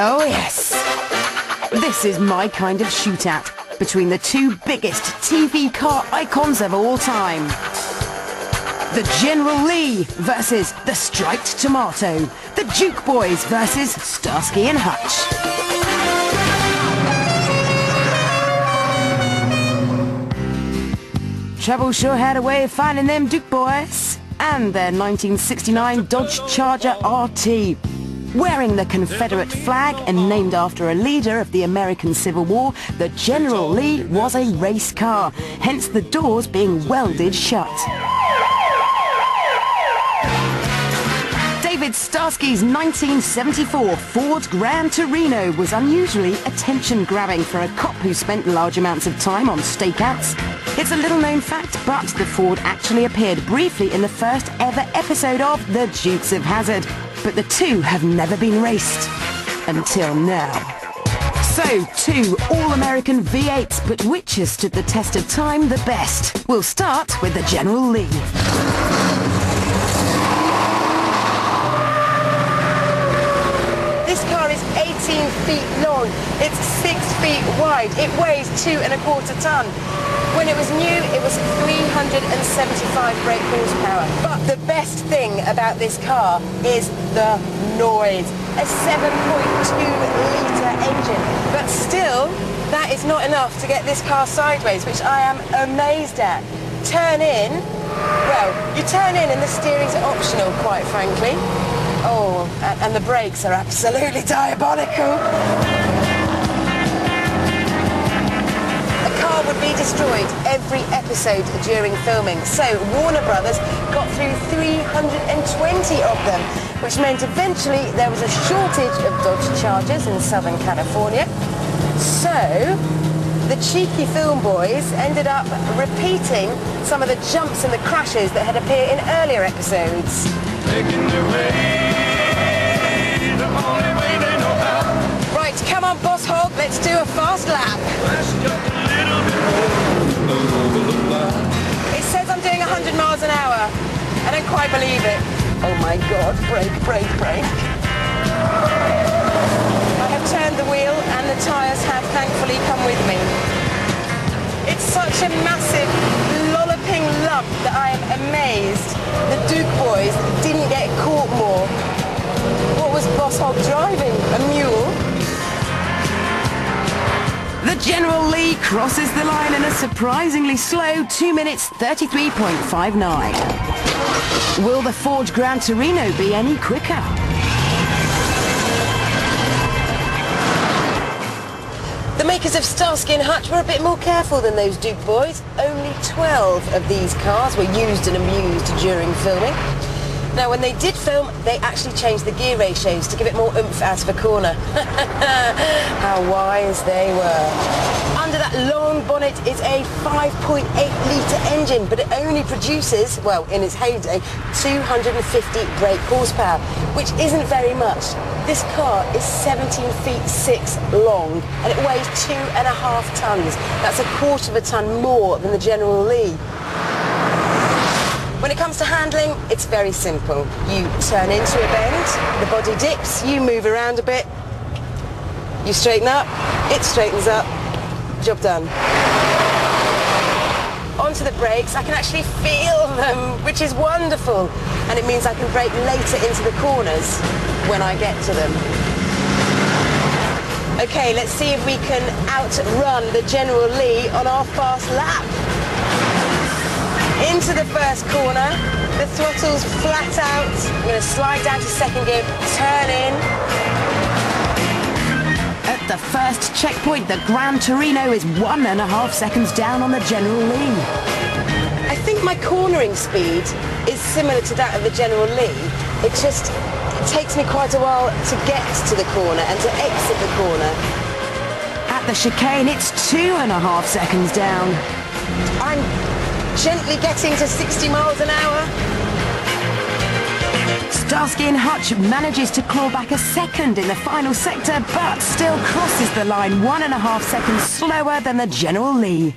Oh yes. This is my kind of shootout between the two biggest TV car icons of all time. The General Lee versus the Striped Tomato. The Duke Boys versus Starsky and Hutch. Trouble sure had a way of finding them Duke Boys and their 1969 Dodge Charger RT. Wearing the Confederate flag and named after a leader of the American Civil War, the General Lee was a race car, hence the doors being welded shut. David Starsky's 1974 Ford Gran Torino was unusually attention-grabbing for a cop who spent large amounts of time on stakeouts. It's a little-known fact, but the Ford actually appeared briefly in the first ever episode of The Dukes of Hazzard. But the two have never been raced. Until now. So, two all-American V8s, but which has stood the test of time the best? We'll start with the General Lee. This car is 18 feet long, it's 6 feet wide, it weighs 2¼ ton. When it was new, it was 375 brake horsepower. But the best thing about this car is the noise. A 7.2-litre engine. But still, that is not enough to get this car sideways, which I am amazed at. Turn in, well, you turn in and the steering's optional, quite frankly. Oh, and the brakes are absolutely diabolical. The car would be destroyed every episode during filming, so Warner Brothers got through 320 of them, which meant eventually there was a shortage of Dodge Chargers in Southern California. So the cheeky film boys ended up repeating some of the jumps and the crashes that had appeared in earlier episodes. Right, come on, Boss Hog, let's do a fast lap. It says I'm doing 100 miles an hour. I don't quite believe it. Oh my God, brake, brake, brake. I have turned the wheel and the tyres have thankfully come with me. It's such a massive, lolloping lump that I am amazed the Duke Boys didn't get caught more. What was Boss Hog driving? A mule? The General Lee crosses the line in a surprisingly slow 2 minutes 33.59. Will the Ford Gran Torino be any quicker? The makers of Starsky and Hutch were a bit more careful than those Duke Boys. Only 12 of these cars were used and amused during filming. Now, when they did film, they actually changed the gear ratios to give it more oomph out of a corner. How wise they were. Under that long bonnet is a 5.8-litre engine, but it only produces, well, in its heyday, 250 brake horsepower, which isn't very much. This car is 17 feet 6 long, and it weighs 2½ tons. That's 1/4 ton more than the General Lee. When it comes to handling, it's very simple. You turn into a bend, the body dips, you move around a bit, you straighten up, it straightens up, job done. Onto the brakes, I can actually feel them, which is wonderful. And it means I can brake later into the corners when I get to them. Okay, let's see if we can outrun the General Lee on our fast lap. Into the first corner, the throttle's flat out. I'm going to slide down to second gear, turn in. At the first checkpoint, the Gran Torino is 1½ seconds down on the General Lee. I think my cornering speed is similar to that of the General Lee. It takes me quite a while to get to the corner and to exit the corner. At the chicane, it's 2½ seconds down. I'm gently getting to 60 miles an hour. Starsky and Hutch manages to claw back a second in the final sector, but still crosses the line 1½ seconds slower than the General Lee.